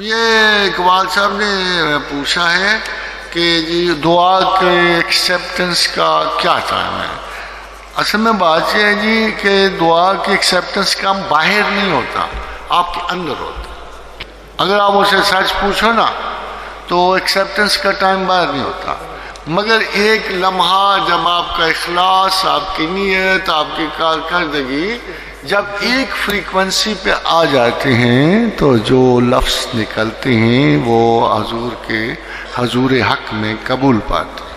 یہ اقبال صاحب نے پوچھا ہے کہ جی دعا کے ایکسیپٹنس کا کیا ٹائم ہے؟ اصل میں بات یہ ہے جی کہ دعا کی ایکسیپٹنس کا باہر نہیں ہوتا، آپ کے اندر ہوتا. اگر آپ اسے سچ پوچھو نا تو ایکسیپٹنس کا ٹائم باہر نہیں ہوتا، مگر ایک لمحہ جب آپ کا اخلاص، آپ کی نیت، آپ کی کارکردگی جب ایک فریکوینسی پہ آ جاتے ہیں تو جو لفظ نکلتے ہیں وہ حضور حق میں قبول پاتے ہیں.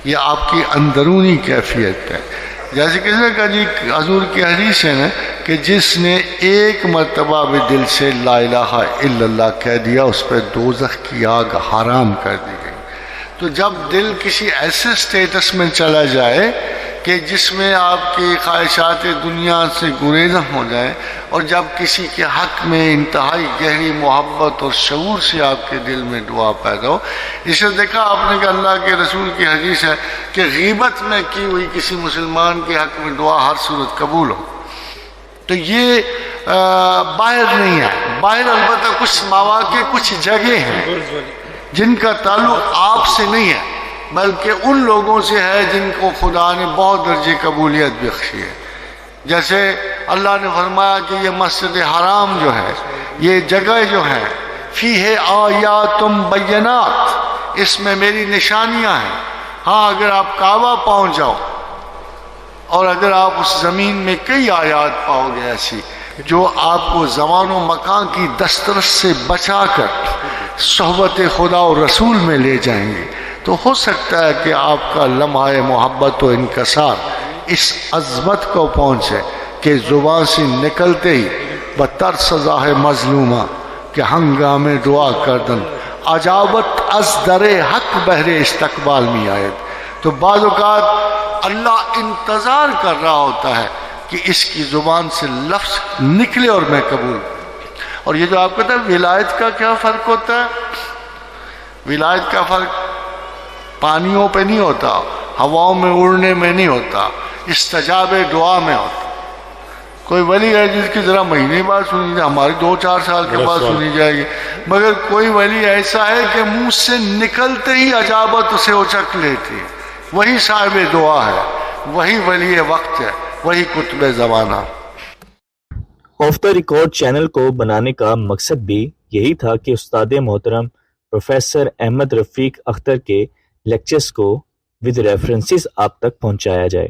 یہ آپ کی اندرونی کیفیت ہے. جیسے کسی نے کہا جی حضور کی حدیث ہے نا کہ جس نے ایک مرتبہ بھی دل سے لا الہ الا اللہ کہہ دیا اس پہ دوزخ کی آگ حرام کر دی گئی. تو جب دل کسی ایسے سٹیٹس میں چلا جائے کہ جس میں آپ کی خواہشات دنیا سے گریزاں ہو جائیں، اور جب کسی کے حق میں انتہائی گہری محبت اور شعور سے آپ کے دل میں دعا پیدا ہو. اسے دیکھا آپ نے کہ اللہ کے رسول کی حدیث ہے کہ غیبت میں کی ہوئی کسی مسلمان کے حق میں دعا ہر صورت قبول ہو. تو یہ باہر نہیں ہے. باہر البتہ کچھ مواقع، کچھ جگہ ہیں جن کا تعلق آپ سے نہیں ہے بلکہ ان لوگوں سے ہے جن کو خدا نے بہت درجے قبولیت بخشی ہے. جیسے اللہ نے فرمایا کہ یہ مسجد حرام جو ہے، یہ جگہ جو ہے فیہ آیات بینات، اس میں میری نشانیاں ہیں. ہاں اگر آپ کعبہ پہنچ جاؤ اور اگر آپ اس زمین میں کئی آیات پاؤ گے ایسی جو آپ کو زمان و مکان کی دسترس سے بچا کر صحبت خدا و رسول میں لے جائیں گے، تو ہو سکتا ہے کہ آپ کا لمحہ محبت و انکسار اس عظمت کو پہنچے کہ زبان سے نکلتے ہی بتر سزا ہے مظلومہ کہ ہنگام دعا کردن عجابت از در حق بہر استقبال میں آئے. تو بعض اوقات اللہ انتظار کر رہا ہوتا ہے کہ اس کی زبان سے لفظ نکلے اور میں قبول. اور یہ جو آپ کہتے ہیں ولایت کا کیا فرق ہوتا ہے؟ ولایت کا فرق پانیوں پہ نہیں ہوتا، ہواؤں میں اڑنے میں نہیں ہوتا، استجاب دعا میں ہوتا. کوئی ولی ہے جس کی ذرا مہینے بعد سنی جائے، ہماری 2-4 سال کے بعد سنی جائے گی، مگر کوئی ولی ایسا ہے کہ منہ سے نکلتے ہی عجابت اسے اچک لیتی ہے. وہی صاحب دعا ہے، وہی ولی وقت ہے، وہی کتب زمانہ. آف دا ریکارڈ چینل کو بنانے کا مقصد بھی یہی تھا کہ استاد محترم پروفیسر احمد رفیق اختر کے لیکچرز کو ود ریفرنسز آپ تک پہنچایا جائے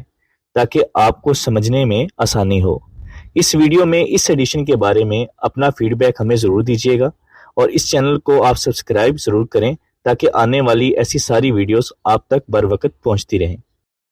تاکہ آپ کو سمجھنے میں آسانی ہو. اس ویڈیو میں اس ایڈیشن کے بارے میں اپنا فیڈ بیک ہمیں ضرور دیجیے گا، اور اس چینل کو آپ سبسکرائب ضرور کریں تاکہ آنے والی ایسی ساری ویڈیوز آپ تک بر وقت پہنچتی رہیں.